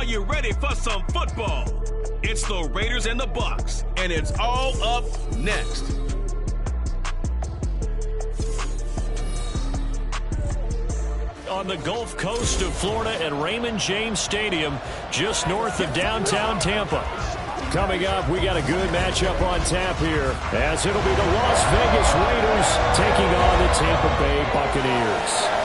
Are you ready for some football? It's the Raiders and the Bucs, and it's all up next. On the Gulf Coast of Florida at Raymond James Stadium, just north of downtown Tampa. Coming up, we got a good matchup on tap here, as it'll be the Las Vegas Raiders taking on the Tampa Bay Buccaneers.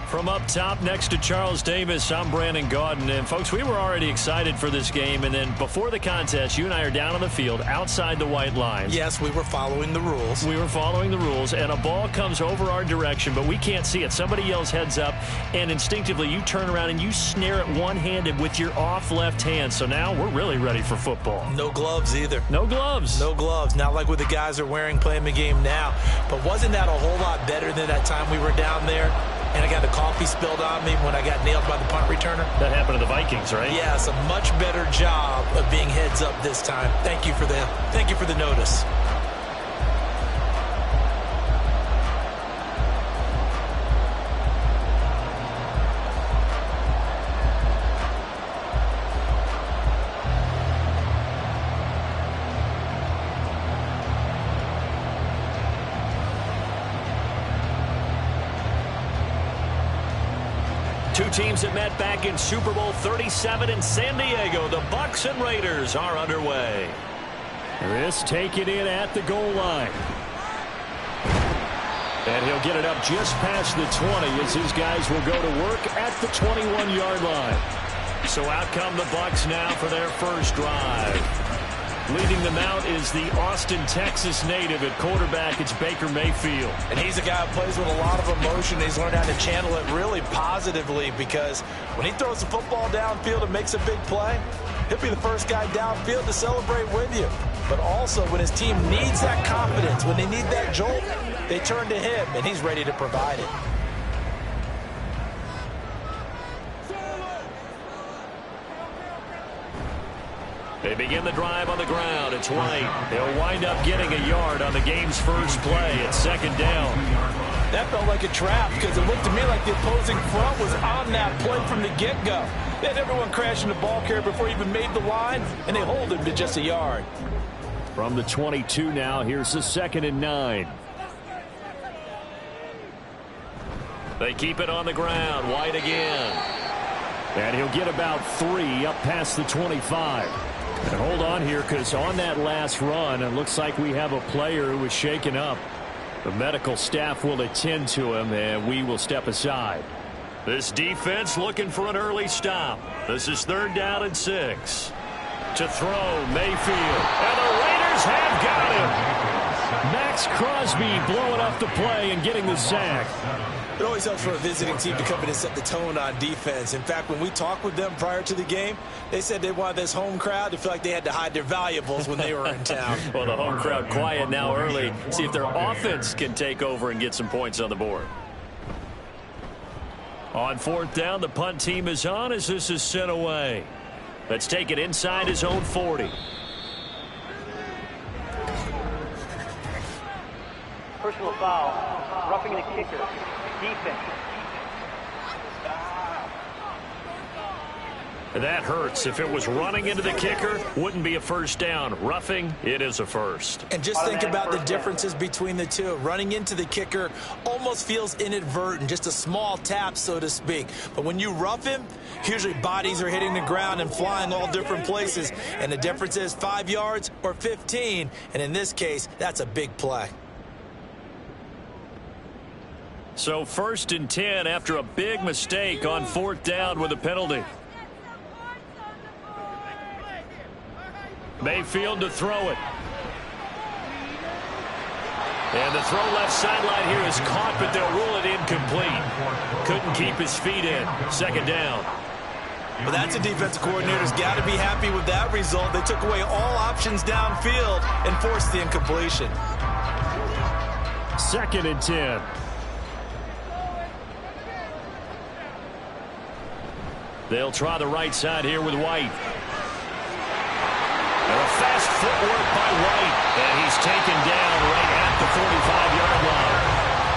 From up top next to Charles Davis, I'm Brandon Gaudin. And, folks, we were already excited for this game. And then before the contest, you and I are down on the field outside the white line. Yes, we were following the rules. We were following the rules. And a ball comes over our direction, but we can't see it. Somebody yells heads up, and instinctively you turn around and you snare it one-handed with your off left hand. So now we're really ready for football. No gloves either. No gloves. No gloves. Not like what the guys are wearing playing the game now. But wasn't that a whole lot better than that time we were down there? And I got the coffee spilled on me when I got nailed by the punt returner. That happened to the Vikings, right? Yes, a much better job of being heads up this time. Thank you for the notice. Two teams that met back in Super Bowl 37 in San Diego. The Bucs and Raiders are underway. This taken in at the goal line. And he'll get it up just past the 20 as his guys will go to work at the 21-yard line. So out come the Bucs now for their first drive. Leading them out is the Austin, Texas native at quarterback. It's Baker Mayfield. And he's a guy who plays with a lot of emotion. He's learned how to channel it really positively, because when he throws the football downfield and makes a big play, he'll be the first guy downfield to celebrate with you. But also when his team needs that confidence, when they need that jolt, they turn to him, and he's ready to provide it. They begin the drive on the ground. It's White. They'll wind up getting a yard on the game's first play. It's second down. That felt like a trap, because it looked to me like the opposing front was on that play from the get-go. They had everyone crashing the ball carrier before he even made the line, and they hold him to just a yard. From the 22 now, here's the 2nd and 9. They keep it on the ground. White again. And he'll get about 3 up past the 25. And hold on here, because on that last run, it looks like we have a player who was shaken up. The medical staff will attend to him, and we will step aside. This defense looking for an early stop. This is 3rd down and 6. To throw, Mayfield. And the Raiders have got him. Max Crosby blowing up the play and getting the sack. It always helps for a visiting team to come in and set the tone on defense. In fact, when we talked with them prior to the game, they said they wanted this home crowd to feel like they had to hide their valuables when they were in town. Well, the home crowd quiet now early. See if their offense can take over and get some points on the board. On 4th down, the punt team is on as this is sent away. Let's take it inside his own 40. Personal foul, roughing the kicker, defense. That hurts. If it was running into the kicker, wouldn't be a first down. Roughing, it is a first. And just think about the differences between the two. Running into the kicker almost feels inadvertent, just a small tap, so to speak. But when you rough him, usually bodies are hitting the ground and flying all different places. And the difference is 5 yards or 15. And in this case, that's a big play. So 1st and 10 after a big mistake on 4th down with a penalty. Mayfield to throw it. And the throw left sideline here is caught, but they'll rule it incomplete. Couldn't keep his feet in. 2nd down. Well, that's a defensive coordinator's got to be happy with that result. They took away all options downfield and forced the incompletion. 2nd and 10. They'll try the right side here with White. And a fast footwork by White. And he's taken down right at the 45-yard line.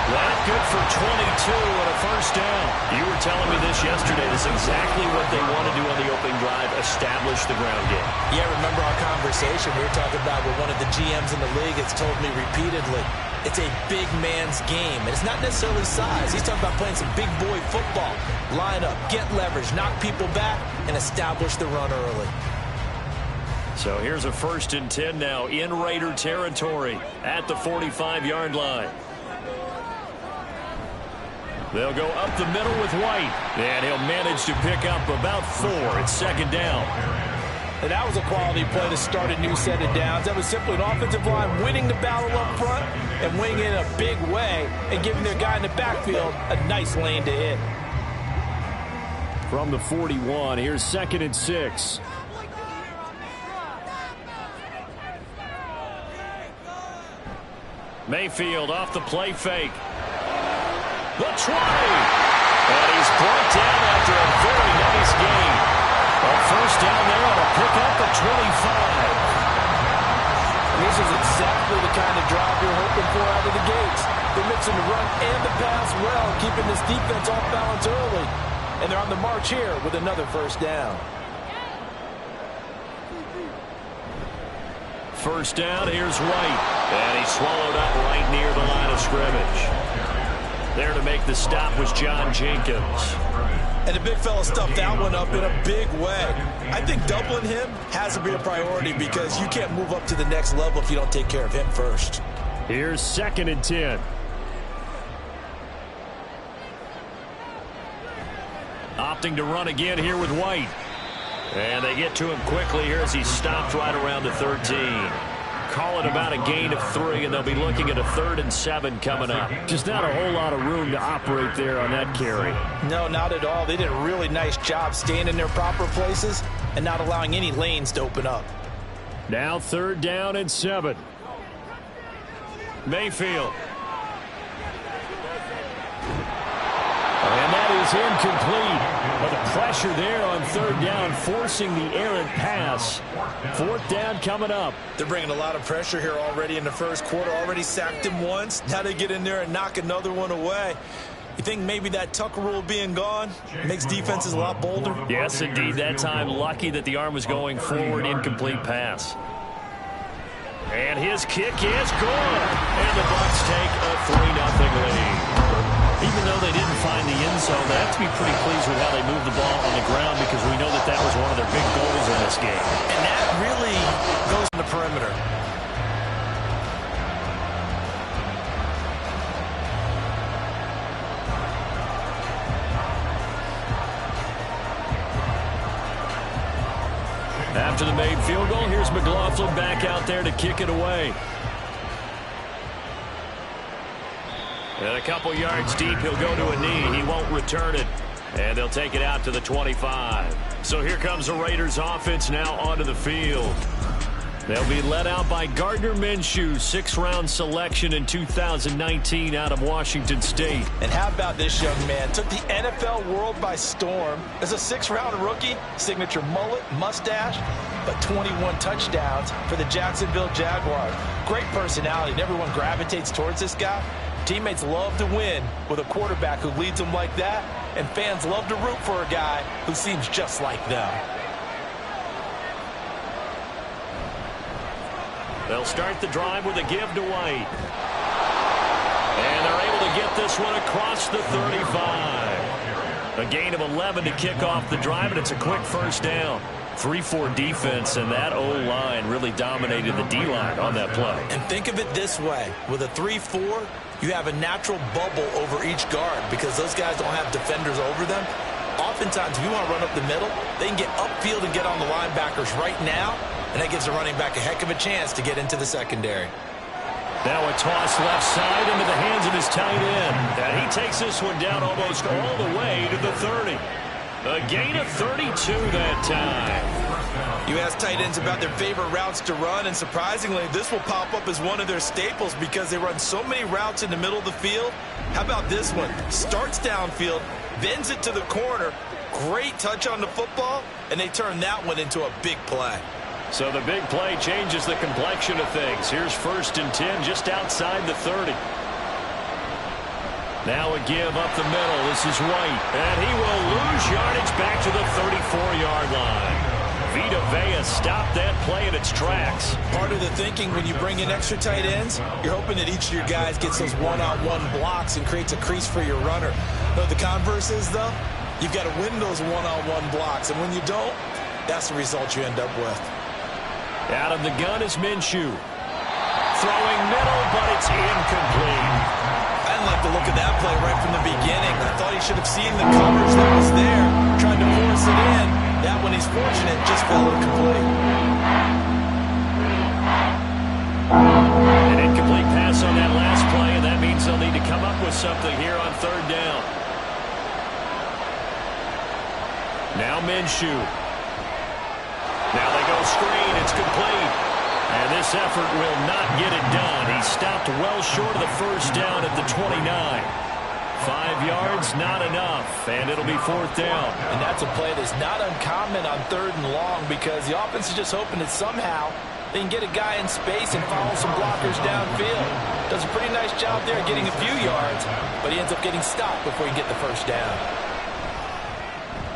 That good for 22 and a first down. You were telling me this yesterday. This is exactly what they want to do on the opening drive, establish the ground game. Yeah, remember our conversation? We were talking about what one of the GMs in the league has told me repeatedly. It's a big man's game, and it's not necessarily size. He's talking about playing some big boy football. Line up, get leverage, knock people back, and establish the run early. So here's a 1st and 10 now in Raider territory at the 45-yard line. They'll go up the middle with White, and he'll manage to pick up about 4. It's 2nd down. And that was a quality play to start a new set of downs. That was simply an offensive line winning the battle up front and winning it in a big way and giving their guy in the backfield a nice lane to hit. From the 41, here's 2nd and 6. Mayfield off the play fake. The 20. And he's brought down after a very nice gain. A first down there on a pickup at 25. This is exactly the kind of drive you're hoping for out of the gates. They're mixing the run and the pass well, keeping this defense off balance early. And they're on the march here with another first down. First down, here's White. And he's swallowed up right near the line of scrimmage. There to make the stop was John Jenkins. And the big fella stuffed that one up in a big way. I think doubling him has to be a priority because you can't move up to the next level if you don't take care of him first. Here's 2nd and 10. Opting to run again here with White. And they get to him quickly here as he stopped right around the 13. Call it about a gain of 3, and they'll be looking at a 3rd and 7 coming up. Just not a whole lot of room to operate there on that carry. No, not at all. They did a really nice job staying in their proper places and not allowing any lanes to open up. Now 3rd down and 7. Mayfield. And that is incomplete. But the pressure there on 3rd down, forcing the errant pass. 4th down coming up. They're bringing a lot of pressure here already in the first quarter. Already sacked him once. Now they get in there and knock another one away. You think maybe that tuck rule being gone makes defenses a lot bolder? Yes, indeed. That time, lucky that the arm was going forward. Incomplete pass. And his kick is good. And the Bucs take a 3-0 lead. Even though they didn't find the end zone, they have to be pretty pleased with how they moved the ball on the ground because we know that that was one of their big goals in this game. And that really goes on the perimeter. After the made field goal, here's McLaughlin back out there to kick it away. And a couple yards deep, he'll go to a knee. He won't return it. And they'll take it out to the 25. So here comes the Raiders offense now onto the field. They'll be led out by Gardner Minshew, 6th-round selection in 2019 out of Washington State. And how about this young man? Took the NFL world by storm. As a 6th-round rookie, signature mullet, mustache, but 21 touchdowns for the Jacksonville Jaguars. Great personality, and everyone gravitates towards this guy. Teammates love to win with a quarterback who leads them like that, and fans love to root for a guy who seems just like them. They'll start the drive with a give to White. And they're able to get this one across the 35. A gain of 11 to kick off the drive, and it's a quick first down. 3-4 defense, and that O-line really dominated the D-line on that play. And think of it this way. With a 3-4, you have a natural bubble over each guard because those guys don't have defenders over them. Oftentimes, if you want to run up the middle, they can get upfield and get on the linebackers right now, and that gives the running back a heck of a chance to get into the secondary. Now a toss left side into the hands of his tight end. And he takes this one down almost all the way to the 30. A gain of 32 that time. You ask tight ends about their favorite routes to run, and surprisingly, this will pop up as one of their staples because they run so many routes in the middle of the field. How about this one? Starts downfield, bends it to the corner, great touch on the football, and they turn that one into a big play. So the big play changes the complexion of things. Here's 1st and 10 just outside the 30. Now a give up the middle. This is White. And he will lose yardage back to the 34-yard line. Vita Vea stopped that play in its tracks. Part of the thinking when you bring in extra tight ends, you're hoping that each of your guys gets those one-on-one blocks and creates a crease for your runner. No, the converse is, though, you've got to win those one-on-one blocks. And when you don't, that's the result you end up with. Out of the gun is Minshew. Throwing middle, but it's incomplete. I didn't like the look of that play right from the beginning. I thought he should have seen the coverage that was there, tried to force it in. That one, he's fortunate, just fell incomplete. An incomplete pass on that last play, and that means they'll need to come up with something here on third down. Now Minshew. Now they go screen. It's complete. And this effort will not get it done. He stopped well short of the first down at the 29. 5 yards, not enough, and it'll be fourth down. And that's a play that's not uncommon on third and long because the offense is just hoping that somehow they can get a guy in space and follow some blockers downfield. Does a pretty nice job there getting a few yards, but he ends up getting stopped before he can get the first down.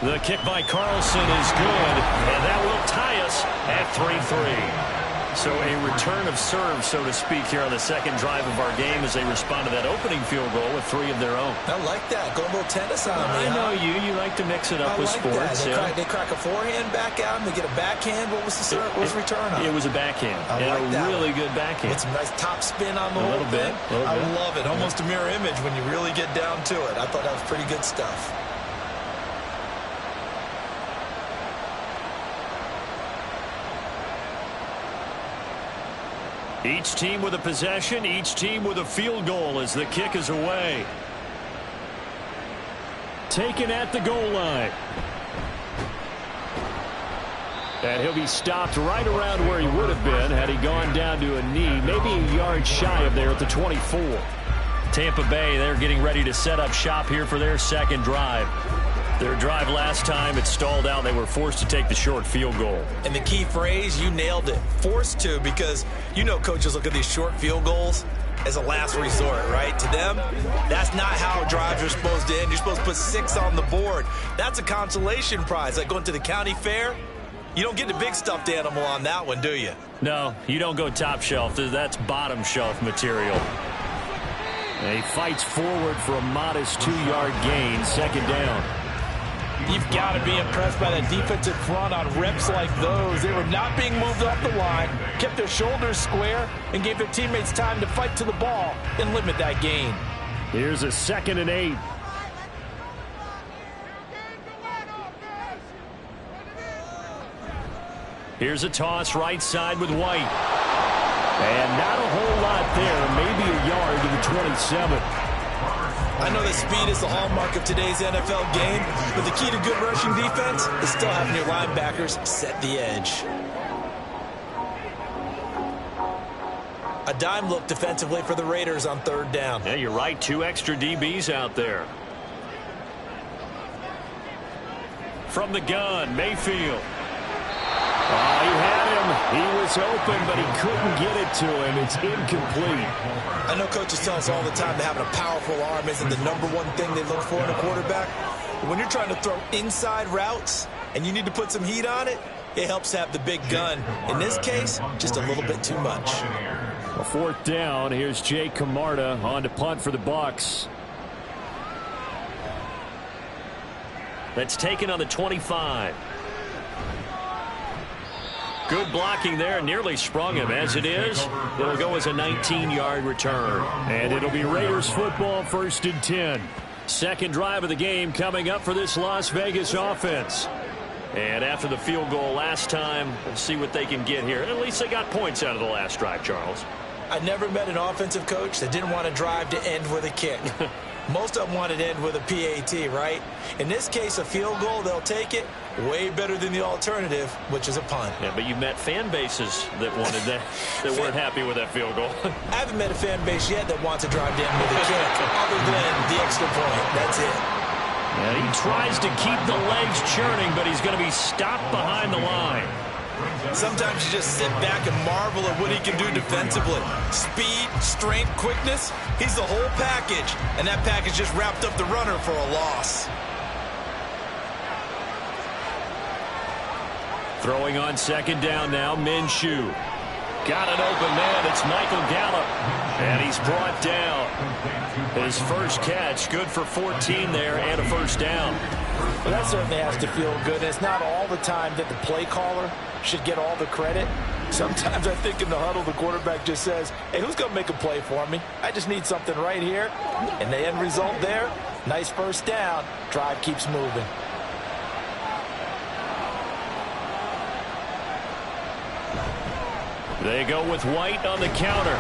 The kick by Carlson is good, and that will tie us at 3-3. So a return of serve, so to speak, here on the second drive of our game as they respond to that opening field goal with 3 of their own. I like that. Go a little tennis on me. I know you. You like to mix it up with sports. They crack a forehand back out, and they get a backhand. What was the return on? It was a backhand. I like that. Really good backhand. With some nice top spin on the whole thing. I love it. Almost a mirror image when you really get down to it. I thought that was pretty good stuff. Each team with a possession, each team with a field goal as the kick is away. Taken at the goal line. And he'll be stopped right around where he would have been had he gone down to a knee, maybe a yard shy of there at the 24. Tampa Bay, they're getting ready to set up shop here for their second drive. Their drive last time, it stalled out. They were forced to take the short field goal. And the key phrase, you nailed it. Forced to, because you know coaches look at these short field goals as a last resort, right? To them, that's not how drives are supposed to end. You're supposed to put 6 on the board. That's a consolation prize. Like going to the county fair, you don't get the big stuffed animal on that one, do you? No, you don't go top shelf. That's bottom shelf material. And he fights forward for a modest 2-yard gain, second down. You've got to be impressed by that defensive front on reps like those. They were not being moved off the line, kept their shoulders square, and gave their teammates time to fight to the ball and limit that gain. Here's a 2nd and 8. Here's a toss right side with White. And not a whole lot there, maybe a yard to the 27. I know that speed is the hallmark of today's NFL game, but the key to good rushing defense is still having your linebackers set the edge. A dime look defensively for the Raiders on third down. Yeah, you're right. 2 extra DBs out there. From the gun, Mayfield. Oh, he had him. He was open, but he couldn't get it to him. It's incomplete. I know coaches tell us all the time that having a powerful arm isn't the #1 thing they look for in a quarterback. But when you're trying to throw inside routes and you need to put some heat on it, it helps have the big gun. In this case, just a little bit too much. A 4th down. Here's Jake Camarda on to punt for the Bucs. That's taken on the 25. Good blocking there, nearly sprung him. As it is, it'll go as a 19-yard return. And it'll be Raiders football, 1st and 10. Second drive of the game coming up for this Las Vegas offense. And after the field goal last time, we'll see what they can get here. At least they got points out of the last drive, Charles. I never met an offensive coach that didn't want to drive to end with a kick. Most of them wanted to end with a PAT, right? In this case, a field goal, they'll take it. Way better than the alternative, which is a punt. Yeah, but you met fan bases that wanted that, that weren't happy with that field goal. I haven't met a fan base yet that wants to drive down with a kick, other than the extra point. That's it. And he tries to keep the legs churning, but he's going to be stopped behind the line. Sometimes you just sit back and marvel at what he can do defensively. Speed, strength, quickness, he's the whole package. And that package just wrapped up the runner for a loss. Throwing on second down now, Minshew. Got an open man, it's Michael Gallup. And he's brought down. His first catch, good for 14 there and a first down. Well, that certainly has to feel good. It's not all the time that the play caller should get all the credit. Sometimes I think in the huddle, the quarterback just says, hey, who's going to make a play for me? I just need something right here. And the end result there, nice first down. Drive keeps moving. They go with White on the counter.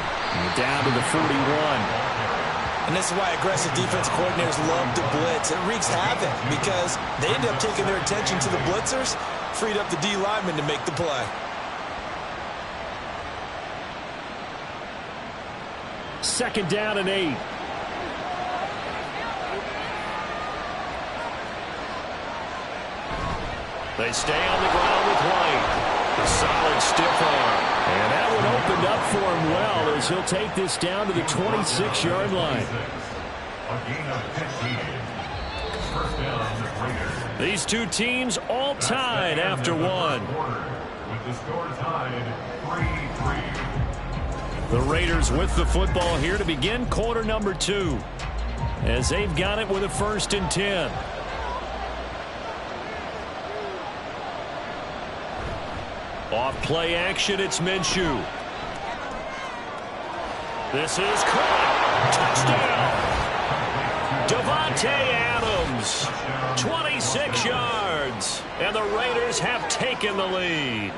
Down to the 41. And this is why aggressive defense coordinators love to blitz. It wreaks havoc because they end up taking their attention to the blitzers, freed up the D lineman to make the play. Second down and 8. They stay on the ground with White. A solid stiff arm. And that one opened up for him well as he'll take this down to the 26-yard line. These two teams all tied after one. The Raiders with the football here to begin quarter number 2. As they've got it with a 1st and 10. Off play action, it's Minshew. This is caught. Touchdown. Davante Adams. 26 yards. And the Raiders have taken the lead.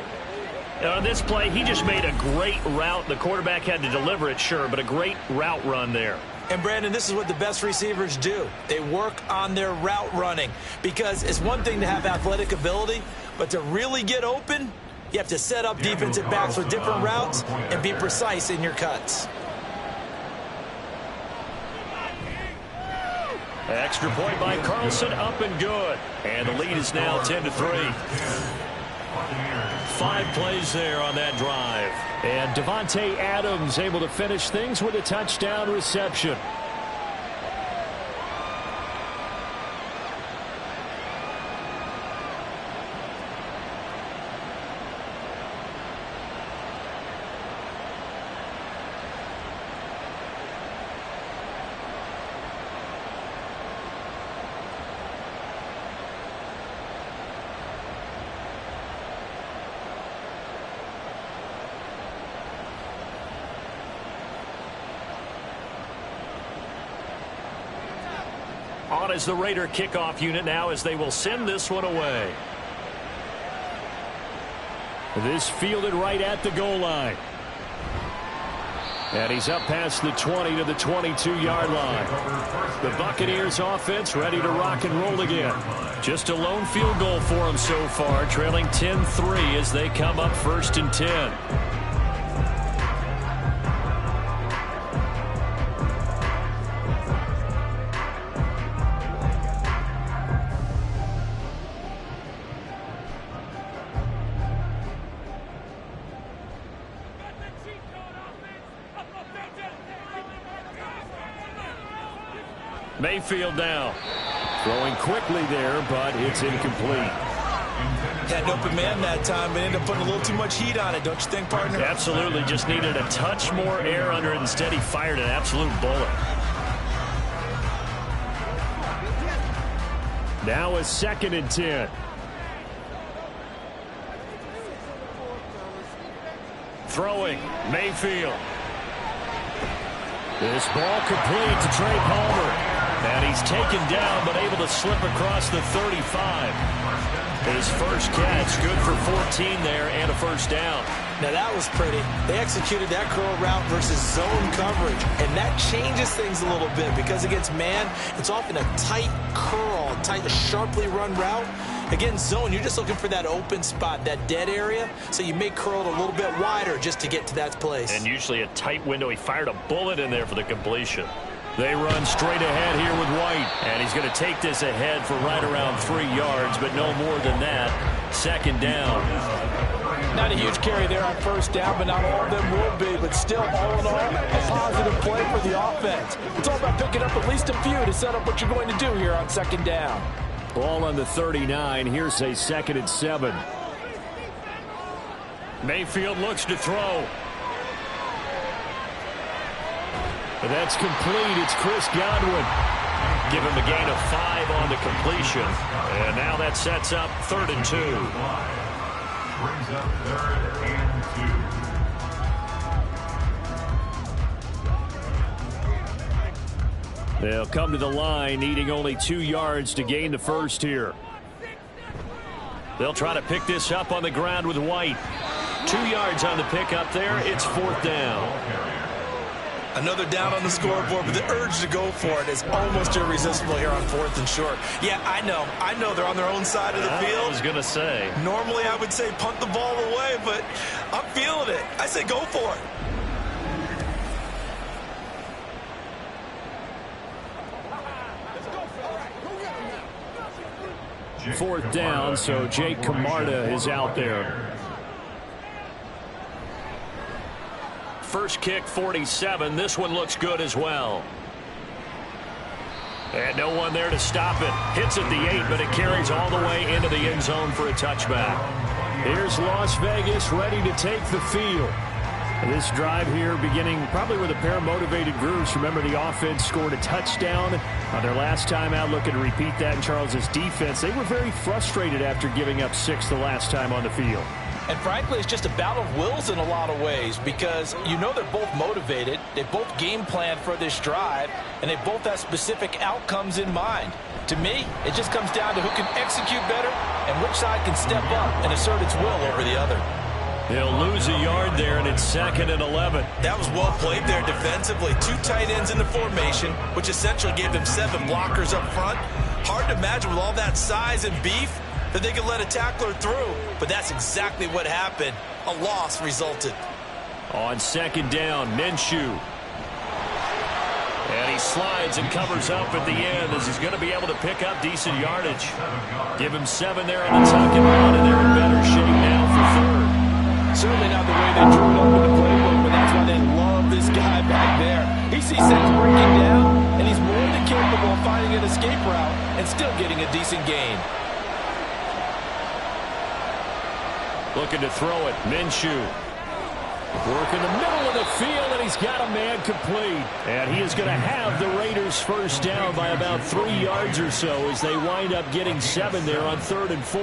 On this play, he just made a great route. The quarterback had to deliver it, sure, but a great route run there. And, Brandon, this is what the best receivers do. They work on their route running because it's one thing to have athletic ability, but to really get open, you have to set up defensive backs with different routes and be precise in your cuts. Extra point by Carlson, up and good. And the lead is now 10-3. 5 plays there on that drive. And Davante Adams able to finish things with a touchdown reception. On as the Raider kickoff unit now as they will send this one away. This fielded right at the goal line. And he's up past the 20 to the 22-yard line. The Buccaneers offense ready to rock and roll again. Just a lone field goal for them so far, trailing 10-3 as they come up 1st and 10. Mayfield now. Throwing quickly there, but it's incomplete. Had an open man that time, but ended up putting a little too much heat on it, don't you think, partner? Absolutely. Just needed a touch more air under it. Instead, he fired an absolute bullet. Now a 2nd and 10. Throwing, Mayfield. This ball complete to Trey Palmer. And he's taken down, but able to slip across the 35. His first catch, good for 14 there and a first down. Now that was pretty. They executed that curl route versus zone coverage, and that changes things a little bit because against man, it's often a tight curl, tight, sharply run route. Against zone, you're just looking for that open spot, that dead area, so you may curl it a little bit wider just to get to that place. And usually a tight window. He fired a bullet in there for the completion. They run straight ahead here with White. And he's going to take this ahead for right around 3 yards, but no more than that. Second down. Not a huge carry there on first down, but not all of them will be. But still, all in all, a positive play for the offense. It's all about picking up at least a few to set up what you're going to do here on second down. Ball on the 39. Here's a 2nd and 7. Mayfield looks to throw. That's complete. It's Chris Godwin. Give him a gain of 5 on the completion. And now that sets up 3rd and 2. Brings up 3rd and 2. They'll come to the line, needing only 2 yards to gain the first here. They'll try to pick this up on the ground with White. 2 yards on the pickup there. It's 4th down. Another down on the scoreboard, but the urge to go for it is almost irresistible here on 4th and short. Yeah, I know they're on their own side of the field. I was going to say. Normally I would say punt the ball away, but I'm feeling it. I say go for it. 4th down, so Jake Camarda is out there. First kick, 47. This one looks good as well. And no one there to stop it. Hits at the 8, but it carries all the way into the end zone for a touchback. Here's Las Vegas ready to take the field. This drive here beginning probably with a pair of motivated groups. Remember, the offense scored a touchdown on their last time out. Looking to repeat that in Charles's defense. They were very frustrated after giving up 6 the last time on the field. And frankly, it's just a battle of wills in a lot of ways because you know they're both motivated. They both game plan for this drive, and they both have specific outcomes in mind. To me, it just comes down to who can execute better and which side can step up and assert its will over the other. They'll lose a yard there, and it's 2nd and 11. That was well played there defensively. 2 tight ends in the formation, which essentially gave them 7 blockers up front. Hard to imagine with all that size and beef that they could let a tackler through, but that's exactly what happened. A loss resulted. On 2nd down, Minshew. And he slides and covers up at the end as he's going to be able to pick up decent yardage. Give him 7 there on the tuck and run, and they're in better shape now for 3rd. Certainly not the way they drew it up in the playbook, but that's why they love this guy back there. He sees things breaking down, and he's more than capable of finding an escape route and still getting a decent gain. Looking to throw it, Minshew. Work in the middle of the field, and he's got a man complete. And he is going to have the Raiders first down by about 3 yards or so as they wind up getting 7 there on 3rd and 4.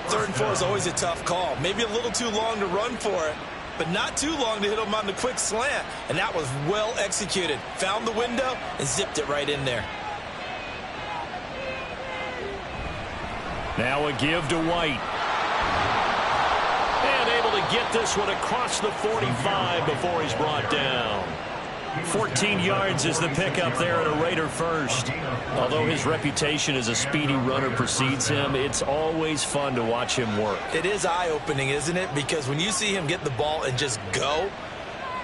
3rd and 4 is always a tough call. Maybe a little too long to run for it, but not too long to hit him on the quick slant. And that was well executed. Found the window and zipped it right in there. Now a give to White. And able to get this one across the 45 before he's brought down. 14 yards is the pickup there at a Raider first. Although his reputation as a speedy runner precedes him, it's always fun to watch him work. It is eye-opening, isn't it? Because when you see him get the ball and just go,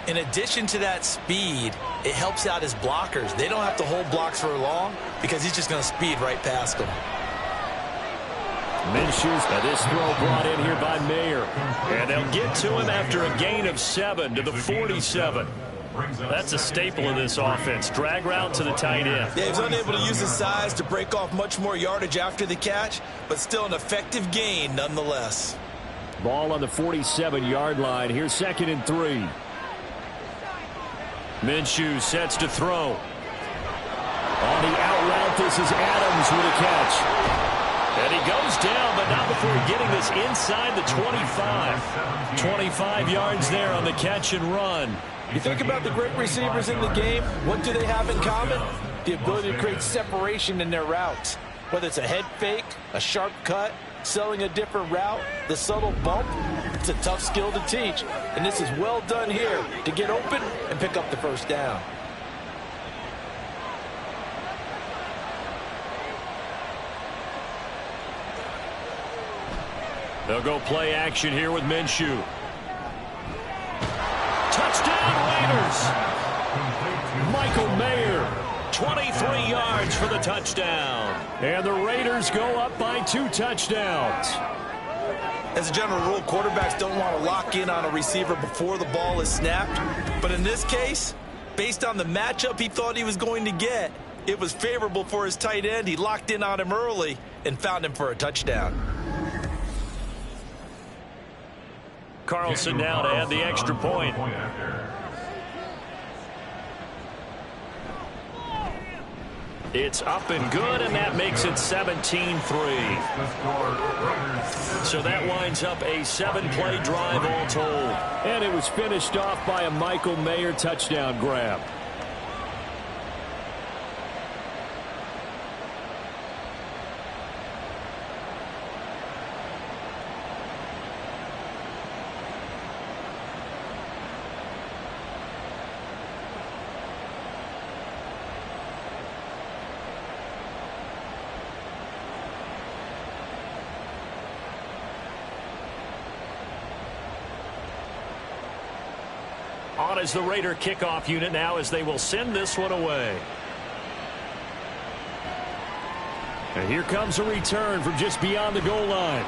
in addition to that speed, it helps out his blockers. They don't have to hold blocks for long because he's just going to speed right past them. Minshew's this throw brought in here by Mayer. And they'll get to him after a gain of 7 to the 47. That's a staple of this offense. Drag route to the tight end. Yeah, he's unable to use his size to break off much more yardage after the catch, but still an effective gain nonetheless. Ball on the 47-yard line. Here's 2nd and 3. Minshew sets to throw. On the out route, this is Adams with a catch. And he goes down, but not before getting this inside the 25. 25 yards there on the catch and run. You think about the great receivers in the game, what do they have in common? The ability to create separation in their routes. Whether it's a head fake, a sharp cut, selling a different route, the subtle bump, it's a tough skill to teach. And this is well done here to get open and pick up the first down. They'll go play action here with Minshew. Touchdown Raiders! Michael 23 yards for the touchdown. And the Raiders go up by 2 touchdowns. As a general rule, quarterbacks don't want to lock in on a receiver before the ball is snapped. But in this case, based on the matchup he thought he was going to get, it was favorable for his tight end. He locked in on him early and found him for a touchdown. Carlson now to add the extra point. It's up and good, and that makes it 17-3. So that winds up a 7-play drive all told. And it was finished off by a Michael Mayer touchdown grab. On as the Raider kickoff unit now as they will send this one away. And here comes a return from just beyond the goal line.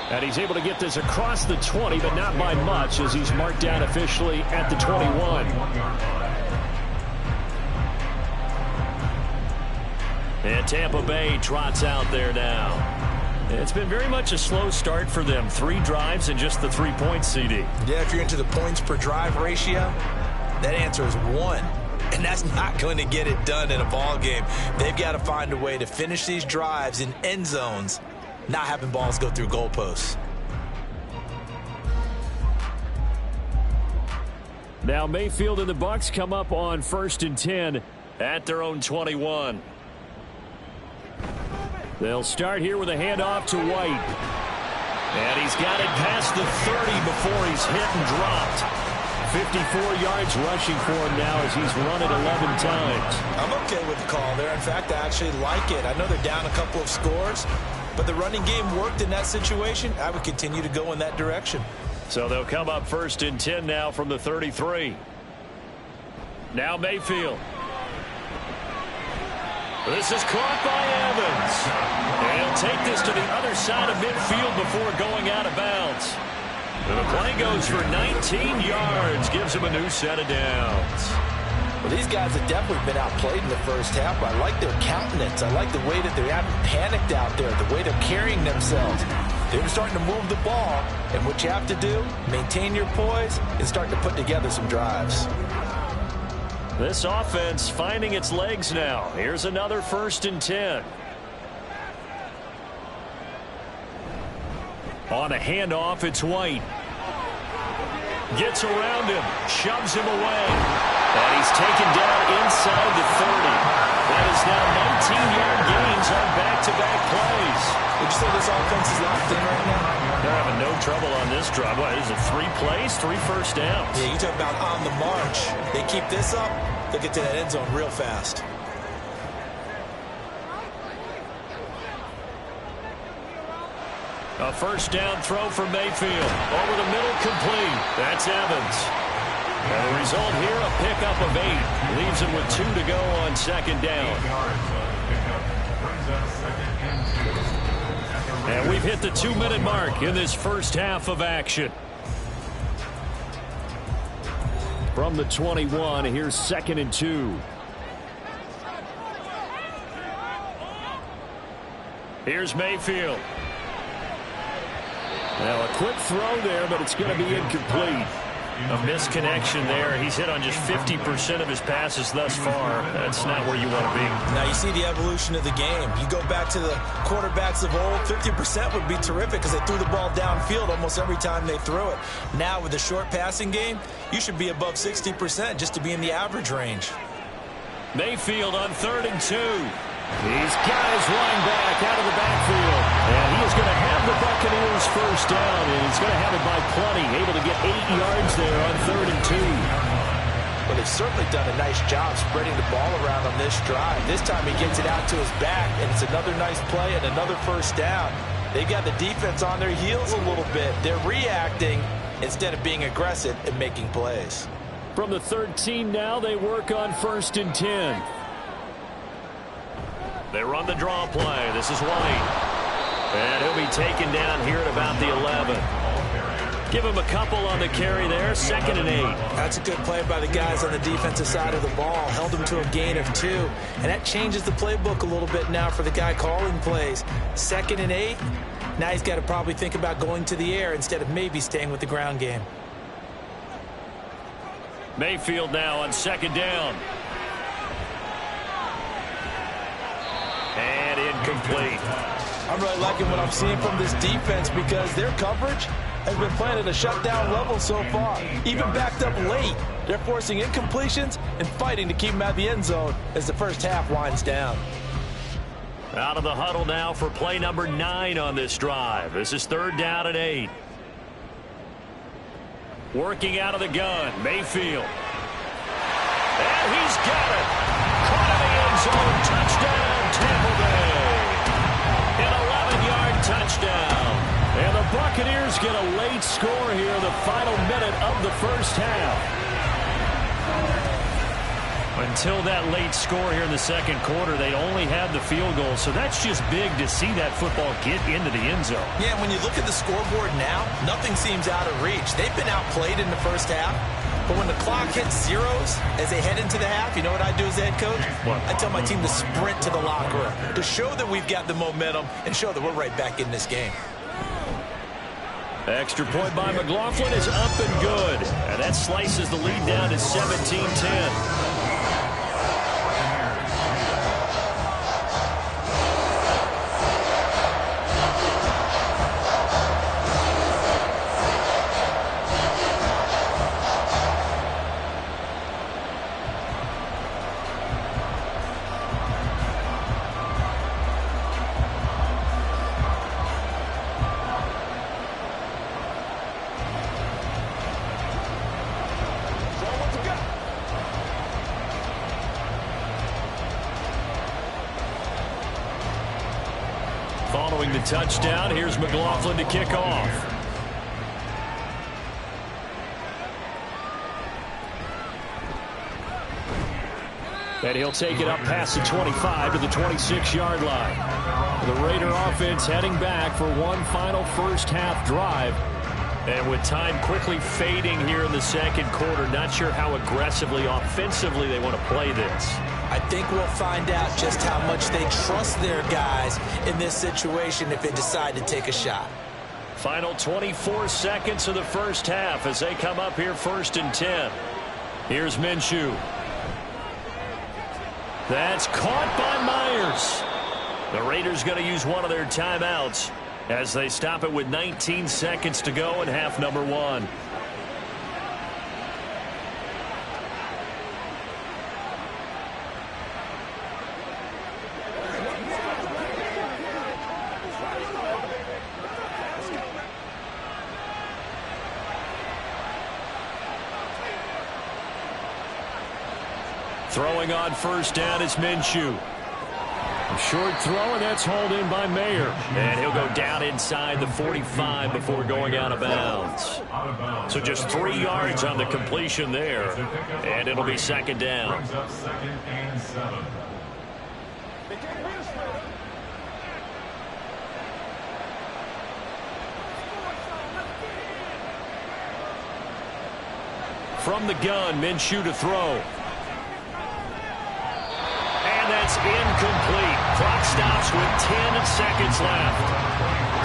And he's able to get this across the 20, but not by much as he's marked down officially at the 21. And Tampa Bay trots out there now. It's been very much a slow start for them. 3 drives and just the 3 points, CD. Yeah, if you're into the points per drive ratio, that answer is 1. And that's not going to get it done in a ball game. They've got to find a way to finish these drives in end zones, not having balls go through goalposts. Now Mayfield and the Bucs come up on 1st and 10 at their own 21. They'll start here with a handoff to White. And he's got it past the 30 before he's hit and dropped. 54 yards rushing for him now as he's run it 11 times. I'm okay with the call there. In fact, I actually like it. I know they're down a couple of scores, but the running game worked in that situation. I would continue to go in that direction. So they'll come up 1st and 10 now from the 33. Now Mayfield. This is caught by Evans. And he'll take this to the other side of midfield before going out of bounds. And the play goes for 19 yards. Gives him a new set of downs. Well, these guys have definitely been outplayed in the first half. I like their countenance. I like the way that they haven't panicked out there, the way they're carrying themselves. They're starting to move the ball. And what you have to do, maintain your poise and start to put together some drives. This offense finding its legs now. Here's another 1st and 10. On a handoff, it's White. Gets around him, shoves him away. And he's taken down inside the 30. That is now 19-yard gains on back-to-back plays. Would you say this offense is locked in right now? They're having no trouble on this drive. What is it, 3 plays, 3 first downs? Yeah, you talk about on the march. They keep this up, they'll get to that end zone real fast. A 1st down throw for Mayfield. Over the middle, complete. That's Evans. And the result here, a pickup of 8. Leaves him with 2 to go on 2nd down. And we've hit the 2-minute mark in this first half of action. From the 21, here's 2nd and 2. Here's Mayfield. Now a quick throw there, but it's going to be incomplete. A misconnection there. He's hit on just 50% of his passes thus far. That's not where you want to be. Now you see the evolution of the game. You go back to the quarterbacks of old, 50% would be terrific because they threw the ball downfield almost every time they threw it. Now with the short passing game, you should be above 60% just to be in the average range. Mayfield on 3rd and 2. He's got his line back out of the backfield. And he is going to have the Buccaneers 1st down, and he's going to have it by plenty. Able to get 8 yards there on 3rd and 2. Well, they've certainly done a nice job spreading the ball around on this drive. This time he gets it out to his back, and it's another nice play and another 1st down. They've got the defense on their heels a little bit. They're reacting instead of being aggressive and making plays. From the 13 now, they work on 1st and 10. They run the draw play. This is White. And he'll be taken down here at about the 11. Give him a couple on the carry there. 2nd and 8. That's a good play by the guys on the defensive side of the ball. Held him to a gain of 2. And that changes the playbook a little bit now for the guy calling plays. 2nd and 8. Now he's got to probably think about going to the air instead of maybe staying with the ground game. Mayfield now on 2nd down. And incomplete. I'm really liking what I'm seeing from this defense because their coverage has been playing at a shutdown level so far. Even backed up late, they're forcing incompletions and fighting to keep them out of the end zone as the first half winds down. Out of the huddle now for play number 9 on this drive. This is 3rd down and 8. Working out of the gun, Mayfield. And he's got it. Caught in the end zone. Touchdown, Tampa Bay. An 11-yard touchdown. And the Buccaneers get a late score here in the final minute of the first half. Until that late score here in the second quarter, they only had the field goal. So that's just big to see that football get into the end zone. Yeah, when you look at the scoreboard now, nothing seems out of reach. They've been outplayed in the first half. But when the clock hits zeros as they head into the half, you know what I do as the head coach? What? I tell my team to sprint to the locker room to show that we've got the momentum and show that we're right back in this game. Extra point by McLaughlin is up and good. And that slices the lead down to 17-10. Following the touchdown, here's McLaughlin to kick off. And he'll take it up past the 25 to the 26-yard line. The Raider offense heading back for one final first-half drive. And with time quickly fading here in the second quarter, not sure how aggressively, offensively they want to play this. I think we'll find out just how much they trust their guys in this situation if they decide to take a shot. Final 24 seconds of the first half as they come up here 1st and 10. Here's Minshew. That's caught by Myers. The Raiders going to use one of their timeouts as they stop it with 19 seconds to go in half number 1. Throwing on first down is Minshew. A short throw, and that's hauled in by Mayer. And he'll go down inside the 45 before going out of bounds. So just 3 yards on the completion there. And it'll be 2nd down. From the gun, Minshew to throw. That's incomplete. Clock stops with 10 seconds left.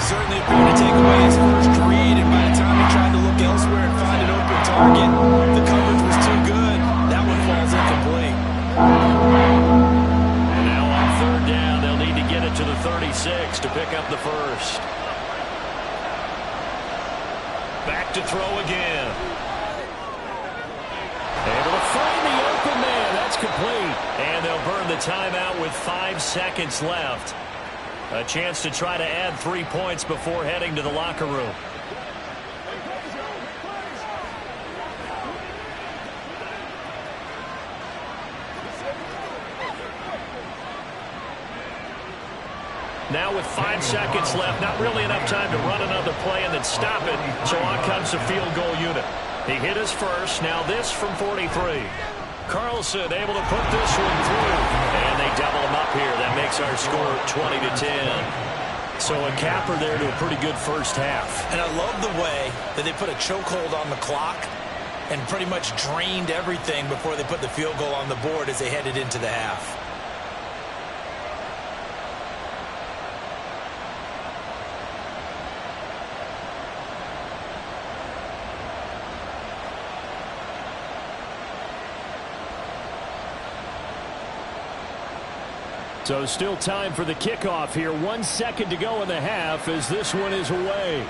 Certainly appeared to take away his first read, and by the time he tried to look elsewhere and find an open target, the coverage was too good. That one falls incomplete. And now on 3rd down, they'll need to get it to the 36 to pick up the first. Back to throw again. Able to find the open man. That's complete. And they'll burn the timeout with 5 seconds left. A chance to try to add 3 points before heading to the locker room. Now with 5 seconds left, not really enough time to run another play and then stop it. So on comes the field goal unit. He hit his first. Now this from 43. Carlson able to put this one through. And they double him up here. That makes makes our score 20-10. So a capper there to a pretty good first half. And I love the way that they put a chokehold on the clock and pretty much drained everything before they put the field goal on the board as they headed into the half. So still time for the kickoff here. 1 second to go in the half as this one is away.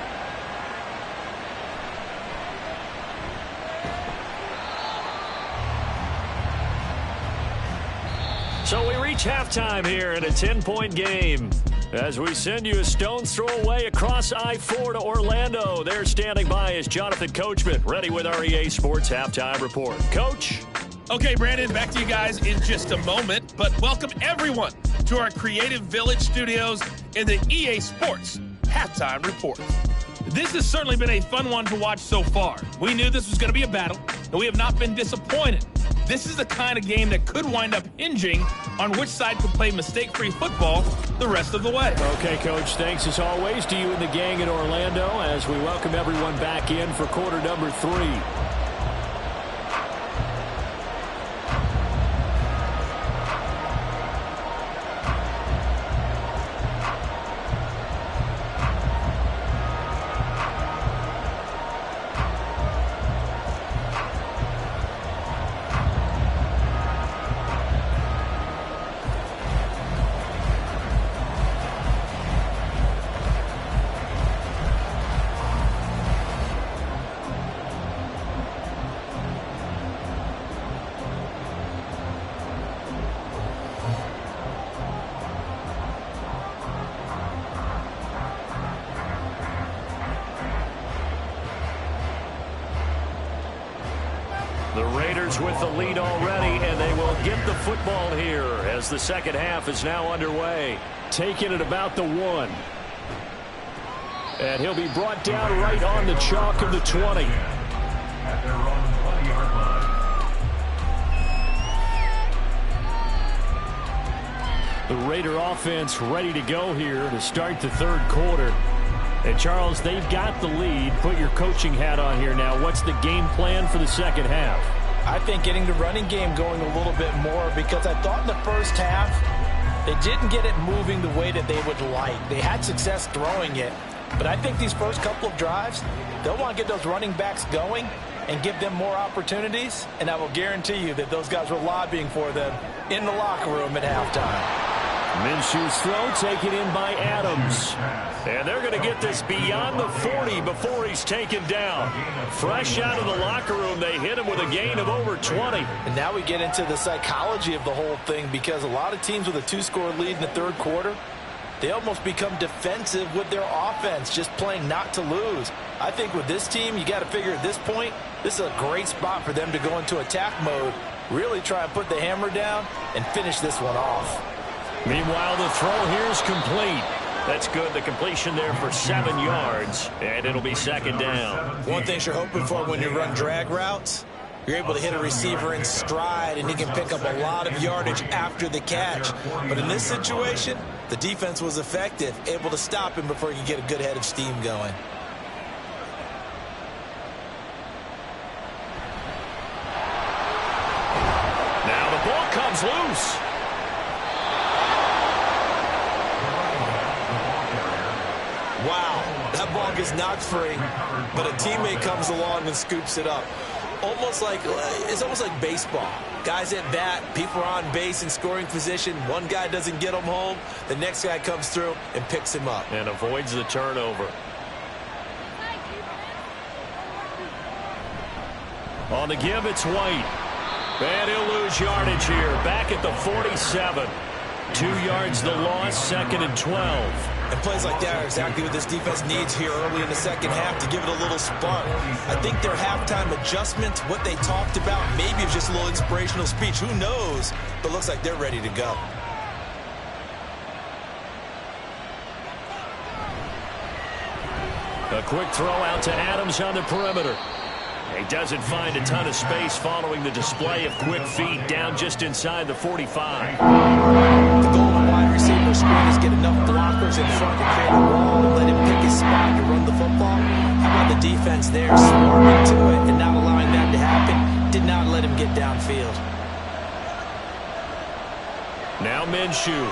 So we reach halftime here in a 10-point game. As we send you a stone's throw away across I-4 to Orlando. There standing by is Jonathan Coachman, ready with our EA Sports Halftime Report. Coach? Okay, Brandon, back to you guys in just a moment. But welcome everyone to our Creative Village studios in the EA Sports Halftime Report. This has certainly been a fun one to watch so far. We knew this was going to be a battle, and we have not been disappointed. This is the kind of game that could wind up hinging on which side could play mistake-free football the rest of the way. Okay, Coach, thanks as always to you and the gang in Orlando as we welcome everyone back in for quarter number 3. The Raiders with the lead already, and they will get the football here as the second half is now underway. Taking it about the 1. And he'll be brought down right on the chalk of the 20. At their own 20-yard line. The Raider offense ready to go here to start the third quarter. And, Charles, they've got the lead. Put your coaching hat on here now. What's the game plan for the second half? I think getting the running game going a little bit more because I thought in the first half they didn't get it moving the way that they would like. They had success throwing it, but I think these first couple of drives, they'll want to get those running backs going and give them more opportunities, and I will guarantee you that those guys were lobbying for them in the locker room at halftime. Minshew's throw taken in by Adams. And they're going to get this beyond the 40 before he's taken down. Fresh out of the locker room, they hit him with a gain of over 20. And now we get into the psychology of the whole thing because a lot of teams with a 2-score lead in the third quarter, they almost become defensive with their offense, just playing not to lose. I think with this team, you got to figure at this point, this is a great spot for them to go into attack mode, really try and put the hammer down and finish this one off. Meanwhile, the throw here is complete. That's good. The completion there for 7 yards, and it'll be second down. One thing you're hoping for when you run drag routes, you're able to hit a receiver in stride, and he can pick up a lot of yardage after the catch. But in this situation, the defense was effective, able to stop him before he could get a good head of steam going. Now the ball comes loose. Wow, that ball gets knocked free, but a teammate comes along and scoops it up. It's almost like baseball. Guys at bat, people are on base in scoring position. One guy doesn't get him home. The next guy comes through and picks him up. And avoids the turnover. On the give, it's White. And he'll lose yardage here. Back at the 47. 2 yards the loss, second and 12. And plays like that are exactly what this defense needs here early in the second half to give it a little spark. I think their halftime adjustments, what they talked about, maybe it's just a little inspirational speech. Who knows? But looks like they're ready to go. A quick throw out to Adams on the perimeter. He doesn't find a ton of space following the display of quick feet down just inside the 45. The goal of wide receiver downfield. Now Minshew.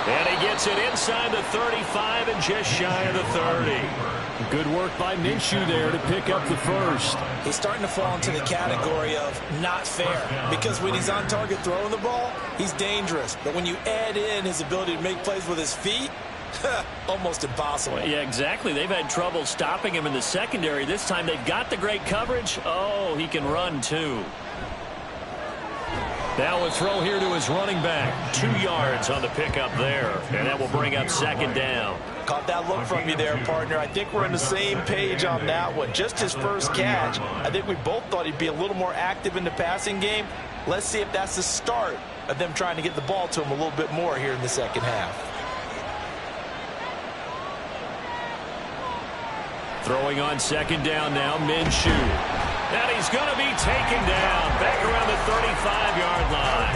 And he gets it inside the 35 and just shy of the 30. Good work by Minshew there to pick up the first. He's starting to fall into the category of not fair, because when he's on target throwing the ball, he's dangerous. But when you add in his ability to make plays with his feet, almost impossible. Well, yeah, exactly. They've had trouble stopping him in the secondary. This time they've got the great coverage. Oh, he can run too. Now a throw here to his running back. 2 yards on the pickup there. And that will bring up second down. Caught that look from you there, partner. I think we're on the same page on that one. Just his first catch. I think we both thought he'd be a little more active in the passing game. Let's see if that's the start of them trying to get the ball to him a little bit more here in the second half. Throwing on second down now, Minshew. And he's going to be taken down back around the 35-yard line.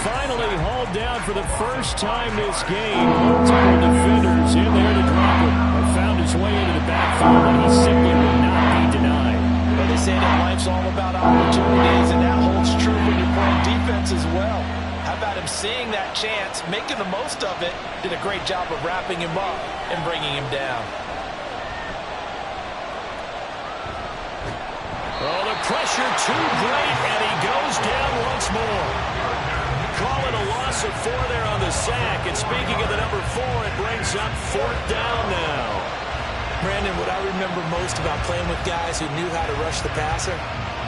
Finally hauled down for the first time this game. Multiple defenders in there to drop him. Found his way into the backfield, and he simply will not be denied. Well, they say that life's all about opportunities, and that holds true when you're playing defense as well. How about him seeing that chance, making the most of it, did a great job of wrapping him up and bringing him down. Oh, the pressure too great, and he goes down once more. Call it a loss of 4 there on the sack. And speaking of the number 4, it brings up 4th down now. Brandon, what I remember most about playing with guys who knew how to rush the passer,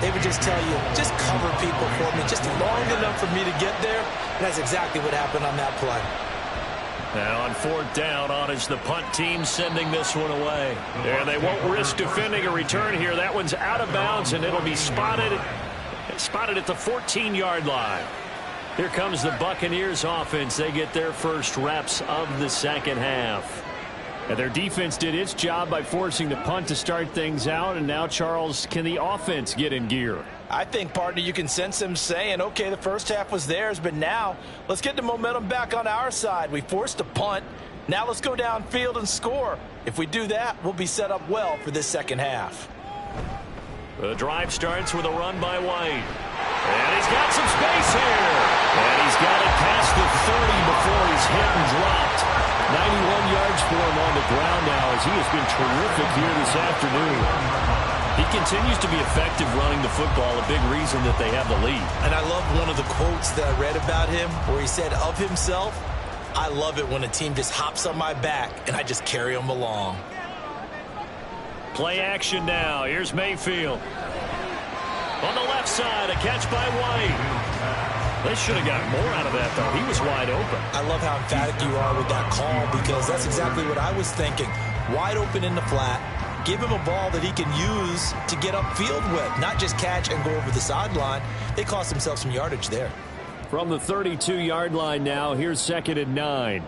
they would just tell you, just cover people for me, just long enough for me to get there. And that's exactly what happened on that play. Now on 4th down, on is the punt team sending this one away. And they won't risk defending a return here. That one's out of bounds, and it'll be spotted at the 14-yard line. Here comes the Buccaneers offense. They get their first reps of the second half. And their defense did its job by forcing the punt to start things out. And now, Charles, can the offense get in gear? I think, partner, you can sense them saying, okay, the first half was theirs, but now let's get the momentum back on our side. We forced a punt. Now let's go downfield and score. If we do that, we'll be set up well for this second half. The drive starts with a run by White. And he's got some space here. And he's got it past the 30 before he's hit and dropped. 91 yards for him on the ground now, as he has been terrific here this afternoon. He continues to be effective running the football, a big reason that they have the lead. And I love one of the quotes that I read about him where he said of himself, I love it when a team just hops on my back and I just carry them along. Play action now. Here's Mayfield. On the left side, a catch by White. They should have got more out of that, though. He was wide open. I love how emphatic you are with that call, because that's exactly what I was thinking. Wide open in the flat. Give him a ball that he can use to get upfield with, not just catch and go over the sideline. They cost themselves some yardage there. From the 32-yard line now, here's 2nd and 9.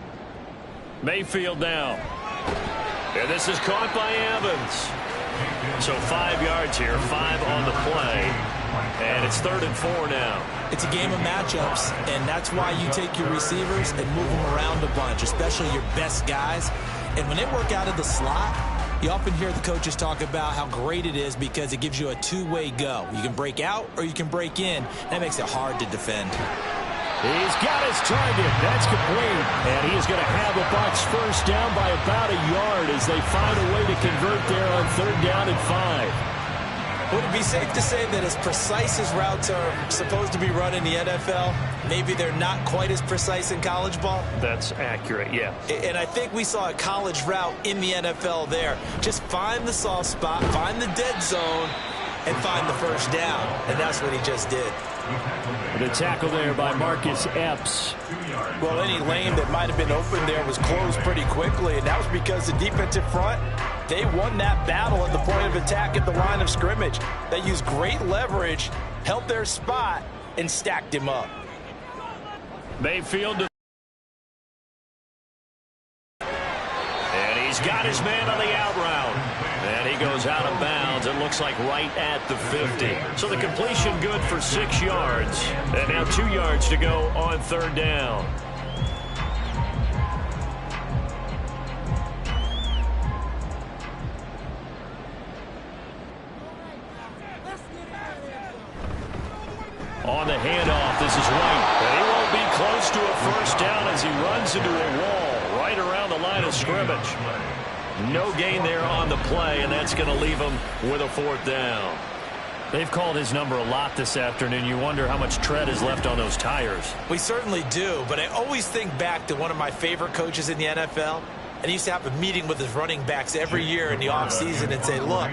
Mayfield now. And this is caught by Evans. So 5 yards here, 5 on the play. And it's 3rd and 4 now. It's a game of matchups, and that's why you take your receivers and move them around a bunch, especially your best guys. And when they work out of the slot, you often hear the coaches talk about how great it is because it gives you a two-way go. You can break out or you can break in. That makes it hard to defend. He's got his target. That's complete. And he is going to have the Bucs first down by about a yard as they find a way to convert there on 3rd down and 5. Would it be safe to say that as precise as routes are supposed to be run in the NFL, maybe they're not quite as precise in college ball? That's accurate, yeah. And I think we saw a college route in the NFL there. Just find the soft spot, find the dead zone, and find the first down. And that's what he just did. The tackle there by Marcus Epps. Well, any lane that might have been open there was closed pretty quickly, and that was because the defensive front, they won that battle at the point of attack at the line of scrimmage. They used great leverage, held their spot, and stacked him up. Mayfield. And he's got his man on the out route. And he goes out of bounds. It looks like right at the 50. So the completion good for 6 yards. And now 2 yards to go on 3rd down. On the handoff, this is White. And he won't be close to a first down as he runs into a wall right around the line of scrimmage. No gain there on the play, and that's going to leave him with a fourth down. They've called his number a lot this afternoon. You wonder how much tread is left on those tires. We certainly do, but I always think back to one of my favorite coaches in the NFL. And he used to have a meeting with his running backs every year in the offseason and say, look,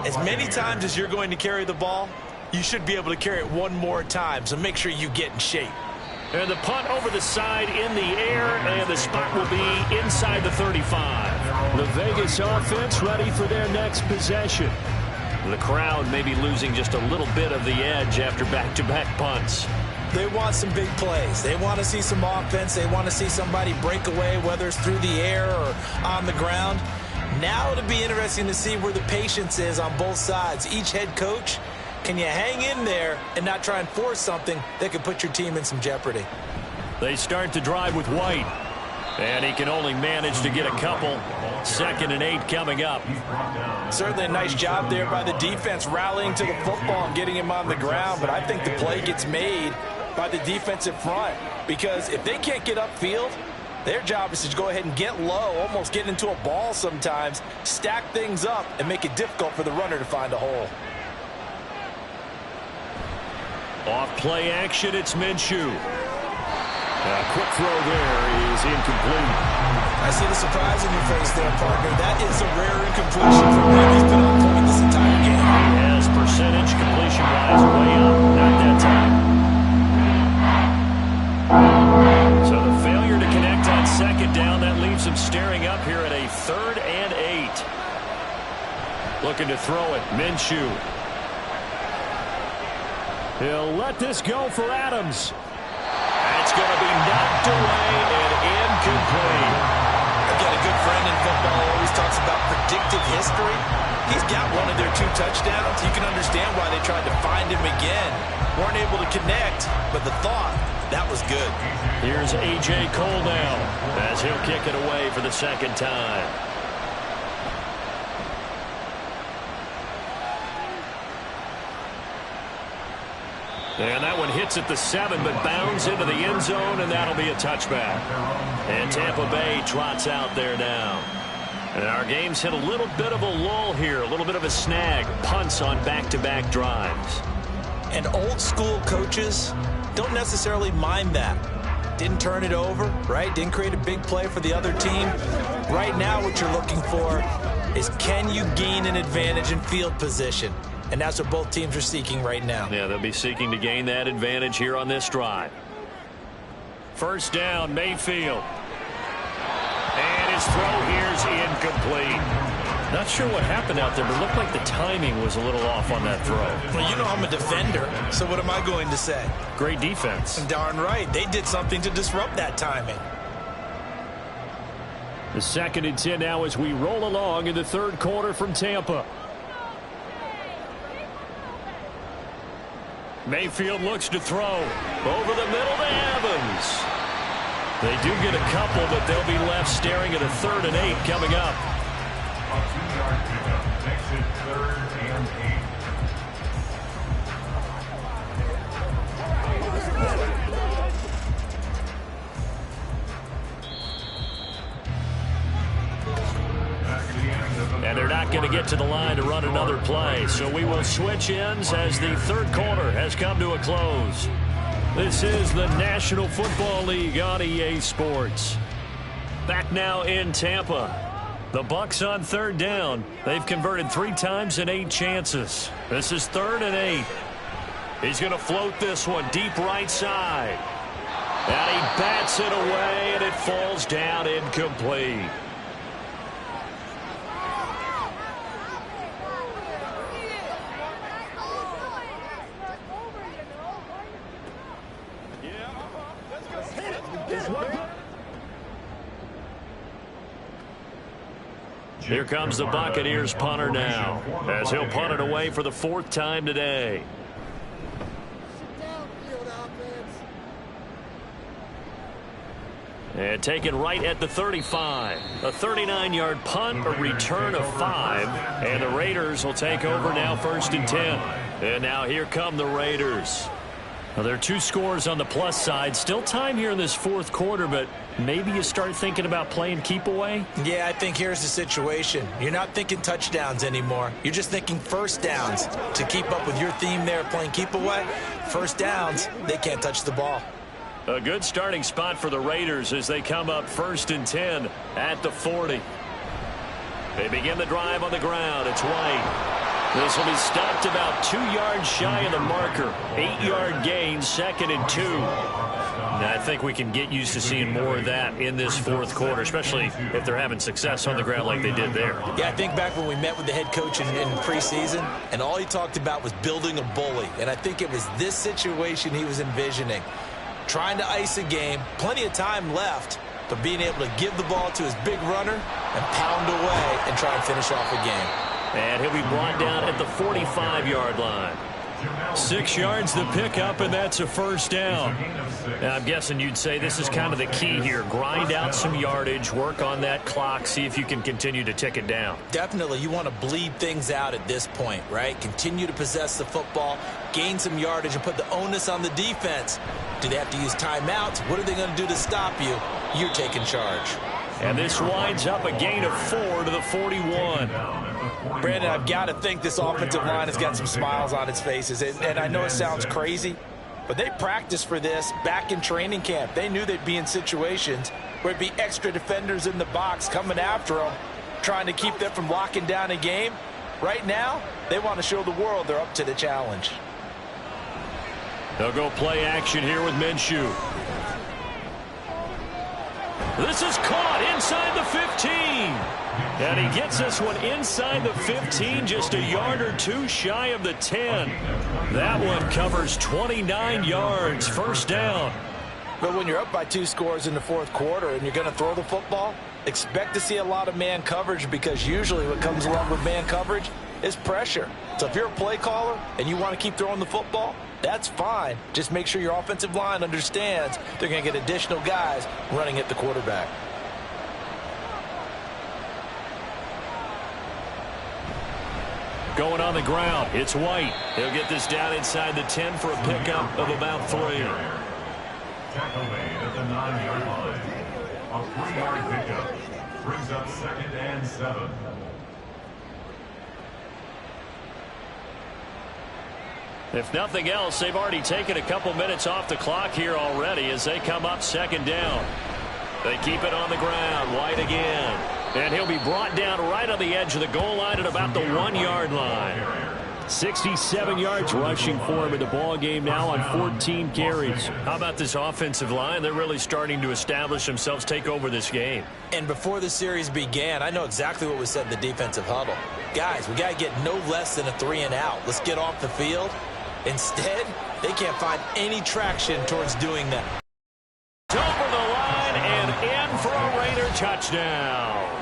as many times as you're going to carry the ball, you should be able to carry it one more time, so make sure you get in shape. And the punt over the side in the air, and the spot will be inside the 35. The Vegas offense ready for their next possession. The crowd may be losing just a little bit of the edge after back-to-back punts. They want some big plays. They want to see some offense. They want to see somebody break away, whether it's through the air or on the ground. Now it'll be interesting to see where the patience is on both sides. Each head coach, can you hang in there and not try and force something that could put your team in some jeopardy? They start the drive with White. And he can only manage to get a couple. 2nd and 8 coming up. Certainly a nice job there by the defense rallying to the football and getting him on the ground. But I think the play gets made by the defensive front. Because if they can't get upfield, their job is to go ahead and get low, almost get into a ball sometimes, stack things up, and make it difficult for the runner to find a hole. Off play action, it's Minshew. A quick throw there is incomplete. I see the surprise in your face there, partner. That is a rare incompletion from him. He's been on point this entire game. He has percentage completion-wise way up. Not that time. So the failure to connect on 2nd down, that leaves him staring up here at a 3rd and 8. Looking to throw it, Minshew. He'll let this go for Adams. It's going to be knocked away and incomplete. Again, a good friend in football always talks about predictive history. He's got one of their 2 touchdowns. You can understand why they tried to find him again. Weren't able to connect, but the thought, that was good. Here's A.J. Cole now as he'll kick it away for the 2nd time. And that one hits at the 7, but bounds into the end zone, and that'll be a touchback. And Tampa Bay trots out there now. And our game's hit a little bit of a lull here, a little bit of a snag. Punts on back-to-back drives. And old-school coaches don't necessarily mind that. Didn't turn it over, right? Didn't create a big play for the other team. Right now what you're looking for is, can you gain an advantage in field position? And that's what both teams are seeking right now. Yeah, they'll be seeking to gain that advantage here on this drive. 1st down, Mayfield. And his throw here's incomplete. Not sure what happened out there, but it looked like the timing was a little off on that throw. Well, you know I'm a defender, so what am I going to say? Great defense. Darn right. They did something to disrupt that timing. The 2nd and 10 now as we roll along in the 3rd quarter from Tampa. Mayfield looks to throw. Over the middle to Evans. They do get a couple, but they'll be left staring at a 3rd and 8 coming up. A 2-yard pickup. Makes it 3rd and 8. And they're not going to get to the line to run another play. So we will switch ends as the 3rd quarter has come to a close. This is the National Football League on EA Sports. Back now in Tampa. The Bucs on 3rd down. They've converted 3 times in 8 chances. This is 3rd and 8. He's going to float this one deep right side. And he bats it away, and it falls down incomplete. Here comes the Buccaneers punter now, as he'll punt it away for the 4th time today. And taken right at the 35. A 39-yard punt, a return of 5. And the Raiders will take over now 1st and 10. And now here come the Raiders. Well, there are 2 scores on the plus side. Still time here in this fourth quarter, but maybe you start thinking about playing keep away? Yeah, I think here's the situation. You're not thinking touchdowns anymore. You're just thinking first downs. To keep up with your theme there, playing keep away, first downs, they can't touch the ball. A good starting spot for the Raiders as they come up 1st and 10 at the 40. They begin the drive on the ground. It's White. This will be stopped about 2 yards shy of the marker. 8-yard gain, 2nd and 2. And I think we can get used to seeing more of that in this fourth quarter, especially if they're having success on the ground like they did there. Yeah, I think back when we met with the head coach in preseason, and all he talked about was building a bully. And I think it was this situation he was envisioning. Trying to ice a game, plenty of time left, but being able to give the ball to his big runner and pound away and try and finish off a game. And he'll be brought down at the 45-yard line. 6 yards to pick up, and that's a first down. Now, I'm guessing you'd say this is kind of the key here. Grind out some yardage, work on that clock, see if you can continue to tick it down. Definitely, you want to bleed things out at this point, right? Continue to possess the football, gain some yardage, and put the onus on the defense. Do they have to use timeouts? What are they going to do to stop you? You're taking charge. And this winds up a gain of 4 to the 41. Brandon, I've got to think this offensive line has got some smiles on its faces. And I know it sounds crazy, but they practiced for this back in training camp. They knew they'd be in situations where it'd be extra defenders in the box coming after them, trying to keep them from locking down a game. Right now, they want to show the world they're up to the challenge. They'll go play action here with Minshew. This is caught inside the 15. And he gets this one inside the 15, just a yard or 2 shy of the 10. That one covers 29 yards, first down. But when you're up by 2 scores in the fourth quarter and you're going to throw the football, expect to see a lot of man coverage, because usually what comes along with man coverage is pressure. So if you're a play caller and you want to keep throwing the football, that's fine. Just make sure your offensive line understands they're going to get additional guys running at the quarterback. Going on the ground, it's White. He'll get this down inside the 10 for a pickup of about 3. Tackle made at the 9-yard line. A 3-yard pickup brings up 2nd and 7. If nothing else, they've already taken a couple minutes off the clock here already as they come up 2nd down. They keep it on the ground. White again. And he'll be brought down right on the edge of the goal line at about the 1-yard line. 67 yards rushing for him in the ball game now on 14 carries. How about this offensive line? They're really starting to establish themselves, take over this game. And before the series began, I know exactly what was said in the defensive huddle. Guys, we got to get no less than a 3 and out. Let's get off the field. Instead, they can't find any traction towards doing that. Over the line and in for a Raider touchdown.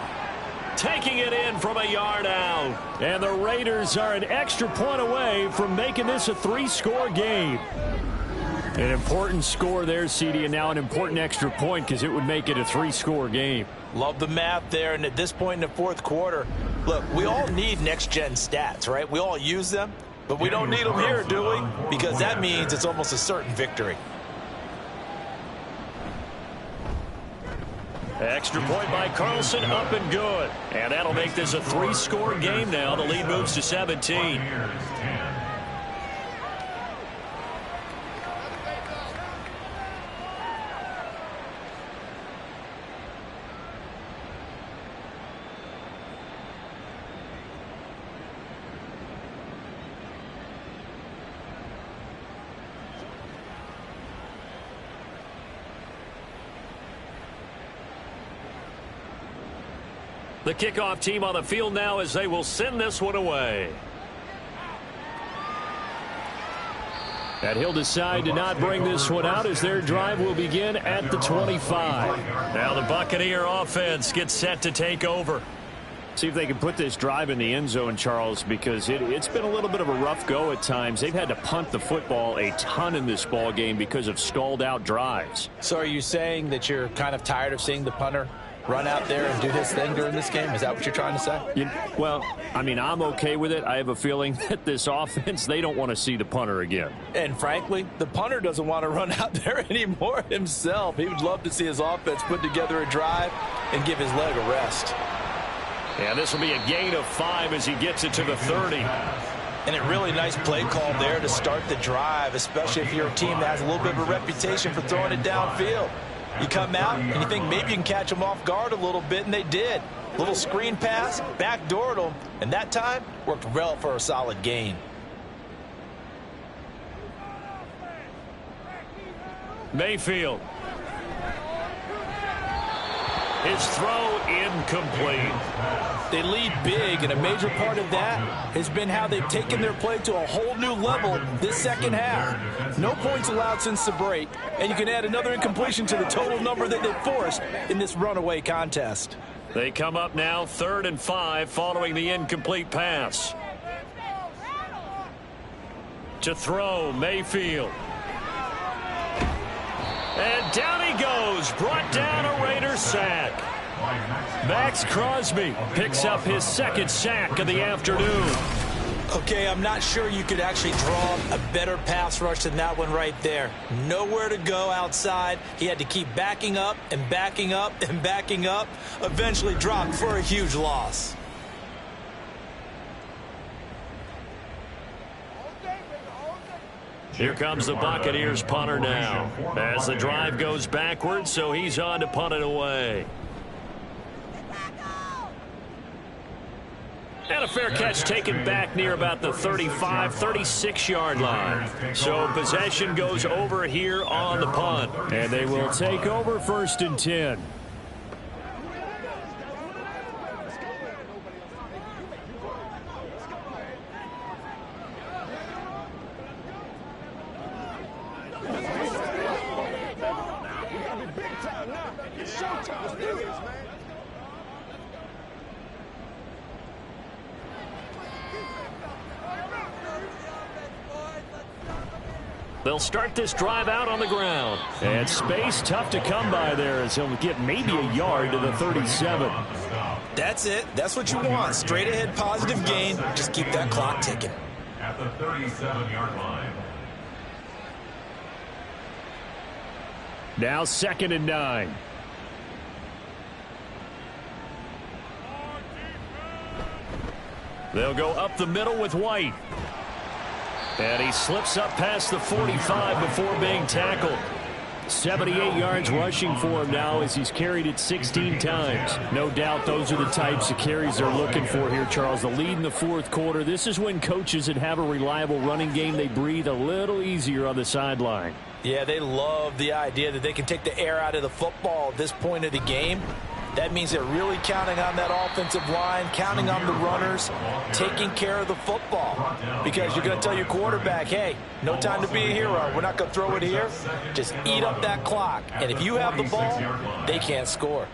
Taking it in from a yard out. And the Raiders are an extra point away from making this a 3-score game. An important score there, CD, and now an important extra point because it would make it a 3-score game. Love the math there, and at this point in the fourth quarter, look, we all need next-gen stats, right? We all use them, but we don't need them here, do we? Because that means it's almost a certain victory. Extra point by Carlson, up and good. And that'll make this a 3-score game now. The lead moves to 17. The kickoff team on the field now as they will send this one away. And he'll decide to not bring this one out as their drive will begin at the 25. Now the Buccaneer offense gets set to take over. See if they can put this drive in the end zone, Charles, because it's been a little bit of a rough go at times. They've had to punt the football a ton in this ball game because of stalled out drives. So are you saying that you're kind of tired of seeing the punter run out there and do his thing during this game? Is that what you're trying to say? Well, I mean, I'm okay with it. I have a feeling that this offense, they don't want to see the punter again. And frankly, the punter doesn't want to run out there anymore himself. He would love to see his offense put together a drive and give his leg a rest. And this will be a gain of 5 as he gets it to the 30. And a really nice play call there to start the drive, especially if you're a team that has a little bit of a reputation for throwing it downfield. You come out and you think maybe you can catch them off guard a little bit, and they did. Little screen pass, backdoored them, and that time worked well for a solid gain. Mayfield. His throw incomplete. They lead big, and a major part of that has been how they've taken their play to a whole new level this second half. No points allowed since the break, and you can add another incompletion to the total number that they've forced in this runaway contest. They come up now 3rd and 5 following the incomplete pass. To throw, Mayfield. And down he goes, brought down a Raiders sack. Max Crosby picks up his 2nd sack of the afternoon. Okay, I'm not sure you could actually draw a better pass rush than that one right there. Nowhere to go outside. He had to keep backing up and backing up and backing up. Eventually dropped for a huge loss. Here comes the Buccaneers punter now as the drive goes backwards, so he's on to punt it away. And a fair catch taken back near about the 35, 36-yard line. So possession goes over here on the punt. And they will take over 1st and 10. They'll start this drive out on the ground. And space tough to come by there as he'll get maybe a yard to the 37. That's it. That's what you want. Straight ahead positive gain. Just keep that clock ticking. At the 37-yard line. Now 2nd and 9. They'll go up the middle with White. And he slips up past the 45 before being tackled. 78 yards rushing for him now as he's carried it 16 times. No doubt those are the types of carries they're looking for here, Charles. The lead in the 4th quarter. This is when coaches that have a reliable running game, they breathe a little easier on the sideline. Yeah, they love the idea that they can take the air out of the football at this point of the game. That means they're really counting on that offensive line, counting on the runners, taking care of the football. Because you're going to tell your quarterback, hey, no time to be a hero. We're not going to throw it here. Just eat up that clock. And if you have the ball, they can't score.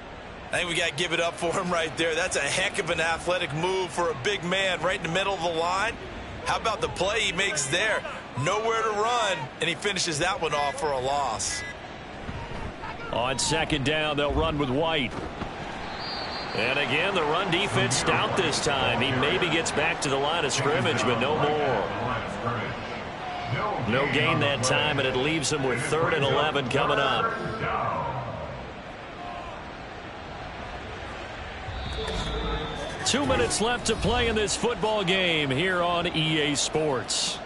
I think we got to give it up for him right there. That's a heck of an athletic move for a big man right in the middle of the line. How about the play he makes there? Nowhere to run, and he finishes that one off for a loss. On 2nd down, they'll run with White. And again, the run defense stout this time. He maybe gets back to the line of scrimmage, but no more. No gain that time, and it leaves him with 3rd and 11 coming up. 2 minutes left to play in this football game here on EA Sports.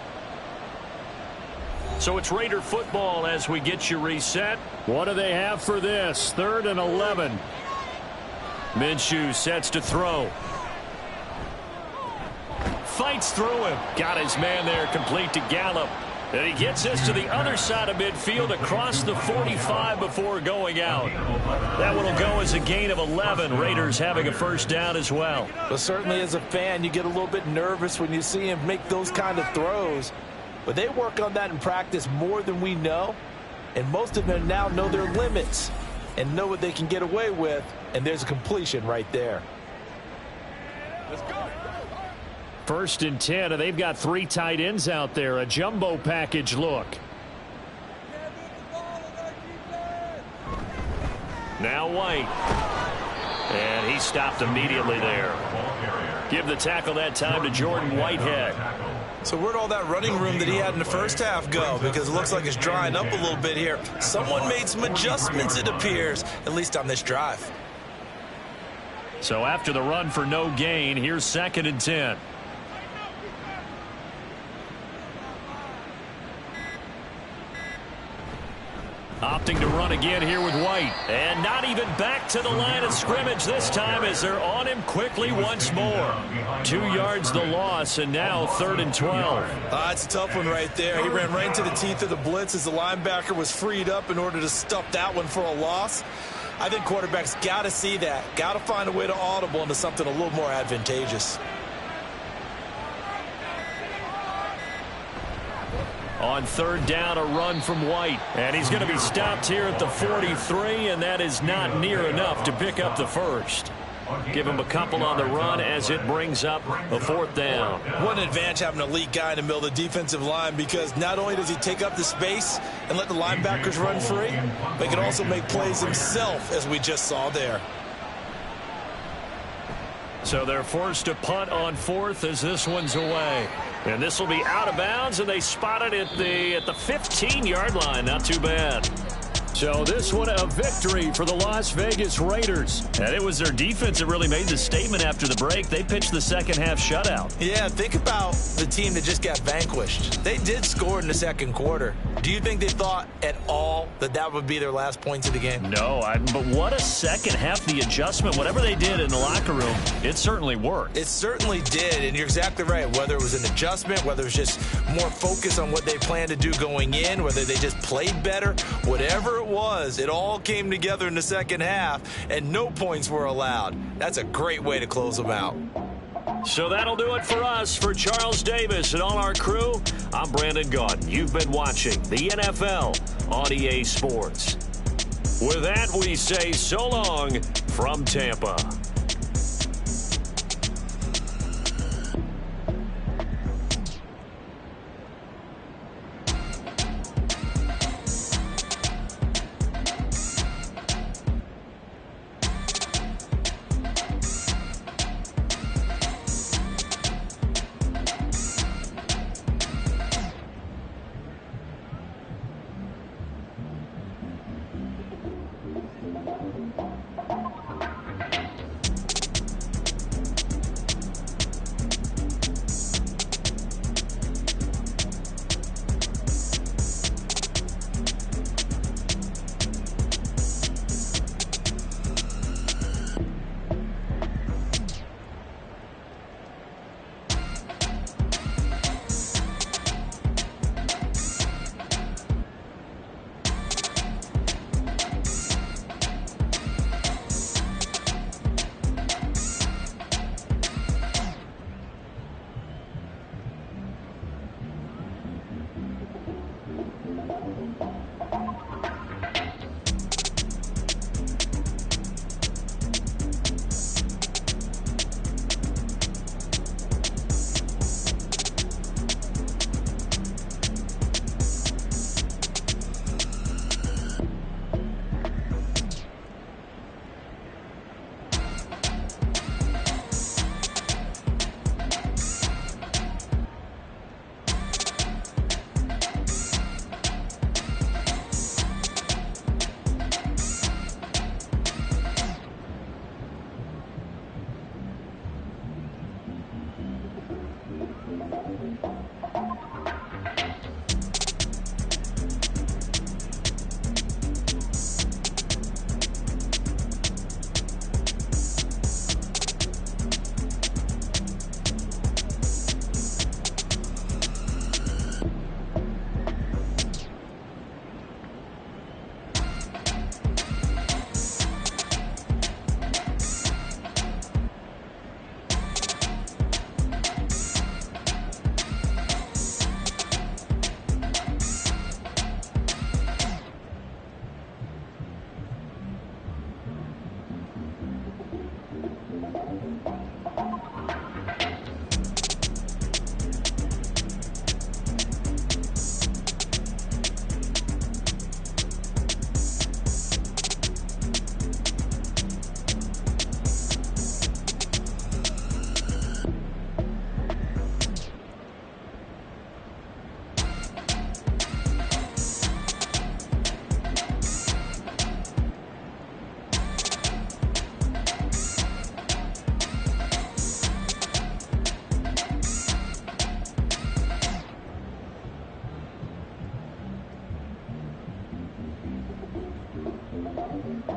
So it's Raider football as we get you reset. What do they have for this? 3rd and 11. Minshew sets to throw. Fights through him. Got his man there complete to Gallup. And he gets this to the other side of midfield across the 45 before going out. That one will go as a gain of 11. Raiders having a 1st down as well. But certainly as a fan, you get a little bit nervous when you see him make those kind of throws. But they work on that in practice more than we know. And most of them now know their limits and know what they can get away with. And there's a completion right there. Let's go. 1st and 10, and they've got 3 tight ends out there. A jumbo package look. Now White. And he stopped immediately there. Give the tackle that time to Jordan Whitehead. So where'd all that running room that he had in the first half go? Because it looks like it's drying up a little bit here. Someone made some adjustments, it appears, at least on this drive. So after the run for no gain, here's 2nd and 10. Opting to run again here with White. And not even back to the line of scrimmage this time as they're on him quickly once more. 2 yards the loss, and now 3rd and 12. It's a tough one right there. He ran right into the teeth of the blitz as the linebacker was freed up in order to stuff that one for a loss. I think quarterbacks got to see that. Got to find a way to audible into something a little more advantageous. On 3rd down, a run from White. And he's going to be stopped here at the 43, and that is not near enough to pick up the first. Give him a couple on the run as it brings up a 4th down. What an advantage having an elite guy in the middle of the defensive line, because not only does he take up the space and let the linebackers run free, but he can also make plays himself, as we just saw there. So they're forced to punt on 4th as this one's away. And this will be out of bounds, and they spot it at the 15-yard line. Not too bad. So this one a victory for the Las Vegas Raiders. And it was their defense that really made the statement after the break. They pitched the second half shutout. Yeah, think about the team that just got vanquished. They did score in the second quarter. Do you think they thought at all that that would be their last points of the game? No, but what a second half. The adjustment, whatever they did in the locker room, it certainly worked. It certainly did, and you're exactly right. Whether it was an adjustment, whether it was just more focus on what they planned to do going in, whether they just played better, whatever it was, it all came together in the second half, and no points were allowed. That's a great way to close them out. So that'll do it for us. For Charles Davis and all our crew, I'm Brandon Gaudin. You've been watching the NFL on EA Sports. With that, we say so long from Tampa. down.